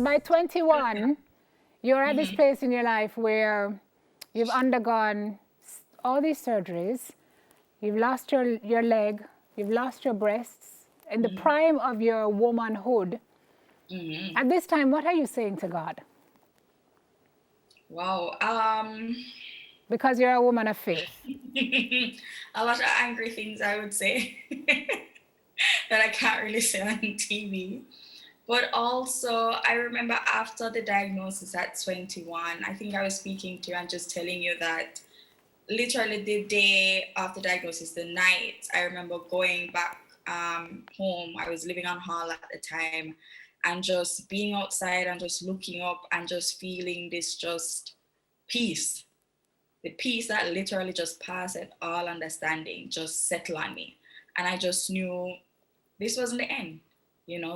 So by 21, you're at this place in your life where you've undergone all these surgeries, you've lost your leg, you've lost your breasts, in the prime of your womanhood. At this time, what are you saying to God? Wow. Because you're a woman of faith. A lot of angry things, I would say, that I can't really say on TV. But also, I remember after the diagnosis at 21, I think I was speaking to you and just telling you that literally the day of the diagnosis, the night, I remember going back home. I was living on hall at the time, and just being outside and just looking up and just feeling this just peace, the peace that literally just passed all understanding, just settled on me. And I just knew this wasn't the end.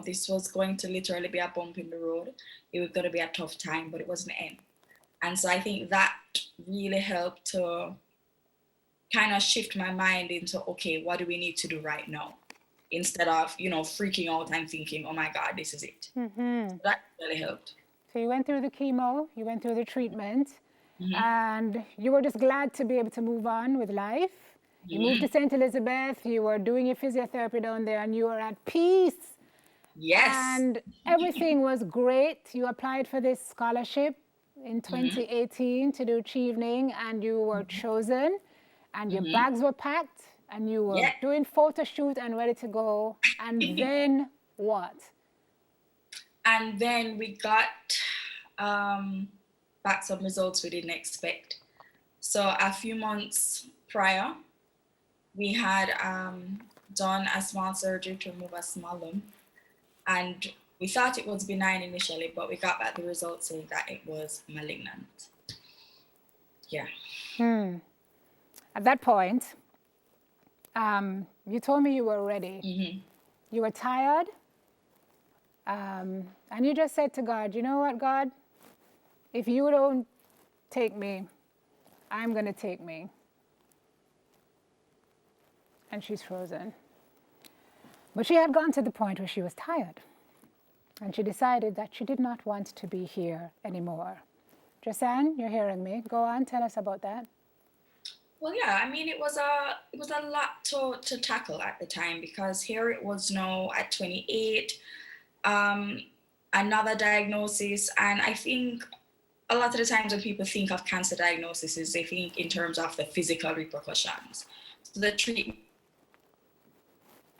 This was going to literally be a bump in the road. It was going to be a tough time, but it wasn't the end. And so I think that really helped to kind of shift my mind into, okay, what do we need to do right now? Instead of, freaking out and thinking, oh my God, this is it. So that really helped. So you went through the chemo, you went through the treatment, and you were just glad to be able to move on with life. You moved to St. Elizabeth, you were doing your physiotherapy down there, and you were at peace. Yes. And everything was great. You applied for this scholarship in 2018 to do evening, and you were chosen, and your bags were packed, and you were Yeah. doing photo shoot and ready to go. And then what? And then we got back some results we didn't expect. So a few months prior, we had done a small surgery to remove a small lump, and we thought it was benign initially, but we got back the results saying that it was malignant. Yeah. At that point, you told me you were ready. You were tired, and you just said to God, you know what, God? If you don't take me, I'm going to take me. And she's frozen. But she had gone to the point where she was tired. And she decided that she did not want to be here anymore. Josan, you're hearing me. Go on, tell us about that. Well, yeah, I mean, it was a lot to tackle at the time, because here it was now at 28, another diagnosis. And I think a lot of the times when people think of cancer diagnoses, they think in terms of the physical repercussions. So the treatment.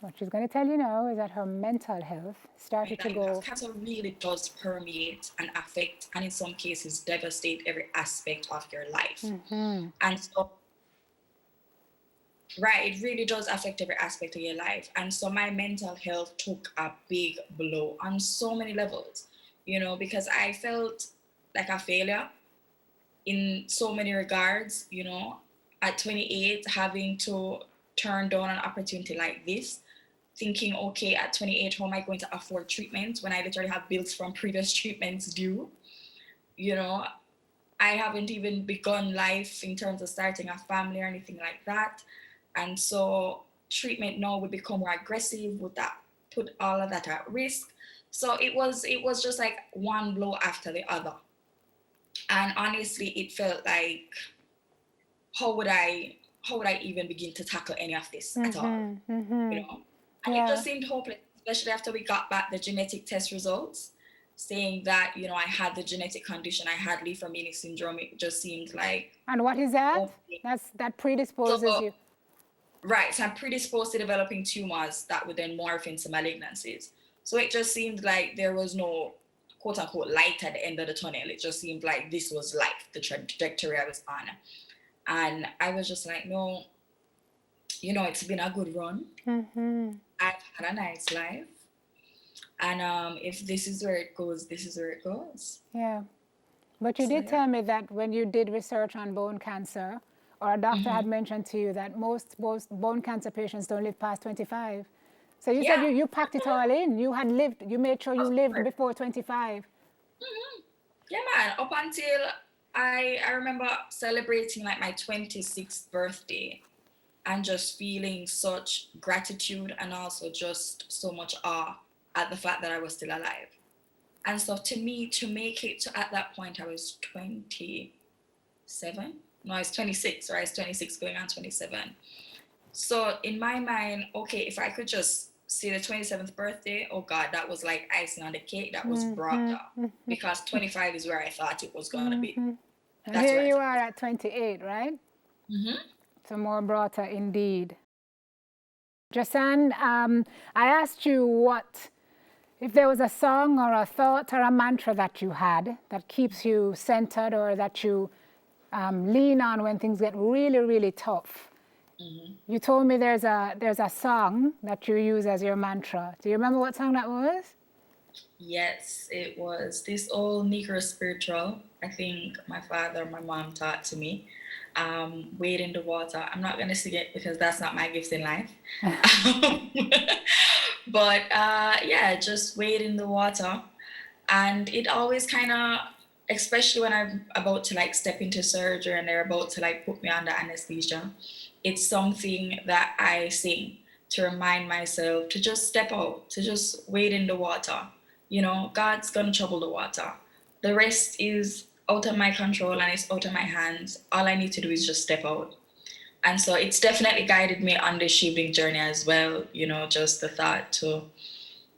What she's going to tell you now is that her mental health started to go. Cancer really does permeate and affect, and in some cases devastate every aspect of your life. And so, right, it really does affect every aspect of your life. And so my mental health took a big blow on so many levels, because I felt like a failure in so many regards, at 28, having to turn down an opportunity like this, thinking, okay, at 28, how am I going to afford treatment when I literally have bills from previous treatments due? I haven't even begun life in terms of starting a family or anything like that. And so treatment now would become more aggressive, would that put all of that at risk? So it was just like one blow after the other. And honestly, it felt like, how would I even begin to tackle any of this at all? And it just seemed hopeless, especially after we got back the genetic test results saying that, I had the genetic condition, I had Leber-Mealy syndrome. It just seemed like. And what is that? That predisposes you. Right, so I'm predisposed to developing tumors that would then morph into malignancies. So it just seemed like there was no quote unquote light at the end of the tunnel. It just seemed like this was life, the trajectory I was on. And I was just like, no, it's been a good run. I've had a nice life. And if this is where it goes, this is where it goes. Yeah. But you did tell me that when you did research on bone cancer, or a doctor had mentioned to you that most bone cancer patients don't live past 25. So you said you packed it all in. You made sure you lived before 25. Yeah, man. Up until I remember celebrating like my 26th birthday and just feeling such gratitude and also just so much awe at the fact that I was still alive. And so to me, to make it to at that point, I was 27. No, I was 26, or I was 26 going on 27. So in my mind, okay, if I could just see the 27th birthday, oh God, that was like icing on the cake. That was brought up, because 25 is where I thought it was going to be. And That's here where I you thought. are at 28, right? So more brighter indeed. Josan, I asked you what, if there was a song or a thought or a mantra that you had that keeps you centered, or that you lean on when things get really, really tough. You told me there's a song that you use as your mantra. Do you remember what song that was? Yes, it was this old Negro spiritual. I think my father, my mom taught to me. Wade in the water. I'm not gonna sing it because that's not my gift in life. But yeah, just wade in the water. And it always kind of, especially when I'm about to like step into surgery and they're about to like put me under anesthesia, it's something that I sing to remind myself to just step out, to just wade in the water. You know, God's gonna trouble the water. The rest is out of my control and it's out of my hands. All I need to do is just step out. And so it's definitely guided me on this shielding journey as well. You know, just the thought to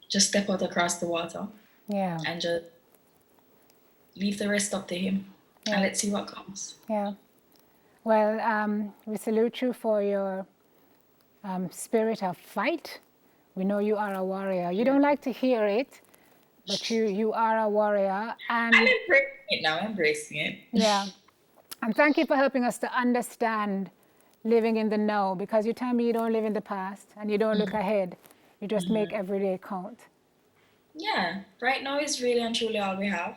just step out across the water. Yeah. And just leave the rest up to Him. Yeah. And let's see what comes. Yeah. Well, we salute you for your spirit of fight. We know you are a warrior. You don't like to hear it, but you are a warrior. And I'm embracing it now, embracing it. Yeah. And thank you for helping us to understand living in the now, because you tell me you don't live in the past and you don't look ahead. You just make every day count. Yeah. Right now is really and truly all we have.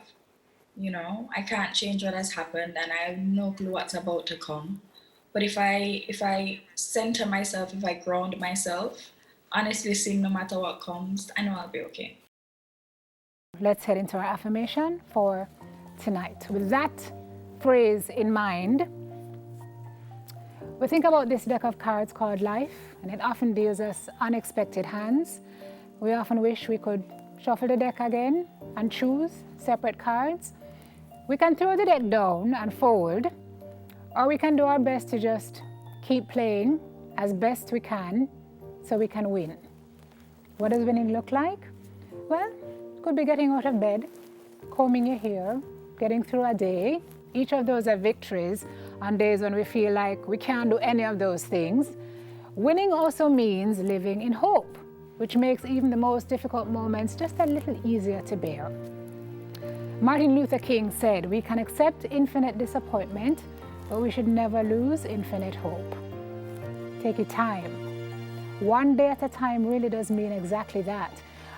You know, I can't change what has happened and I have no clue what's about to come. But if I center myself, if I ground myself, honestly seeing no matter what comes, I know I'll be okay. Let's head into our affirmation for tonight. With that phrase in mind, we think about this deck of cards called life, and it often deals us unexpected hands. We often wish we could shuffle the deck again and choose separate cards. We can throw the deck down and fold, or we can do our best to just keep playing as best we can so we can win. What does winning look like? Well, it could be getting out of bed, combing your hair, getting through a day. Each of those are victories on days when we feel like we can't do any of those things. Winning also means living in hope, which makes even the most difficult moments just a little easier to bear. Martin Luther King said, "We can accept infinite disappointment, but we should never lose infinite hope." Take your time. One day at a time really does mean exactly that.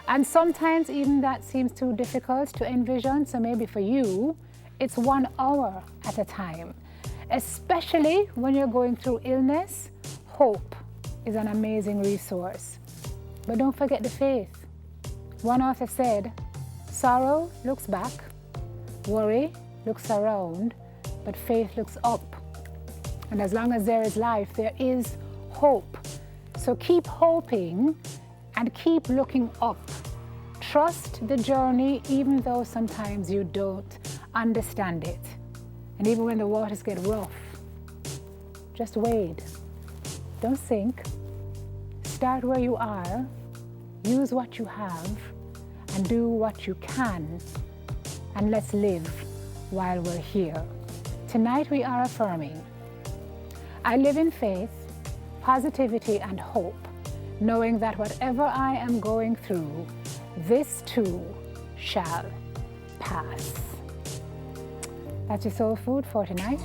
And sometimes even that seems too difficult to envision, so maybe for you, it's 1 hour at a time. Especially when you're going through illness, hope is an amazing resource. But don't forget the faith. One author said, "Sorrow looks back, worry looks around, but faith looks up." And as long as there is life, there is hope. So keep hoping and keep looking up. Trust the journey even though sometimes you don't understand it. And even when the waters get rough, just wade. Don't sink. Start where you are, use what you have, and do what you can. And let's live while we're here. Tonight we are affirming, I live in faith, positivity, and hope, knowing that whatever I am going through, this too shall pass. That's your soul food for tonight.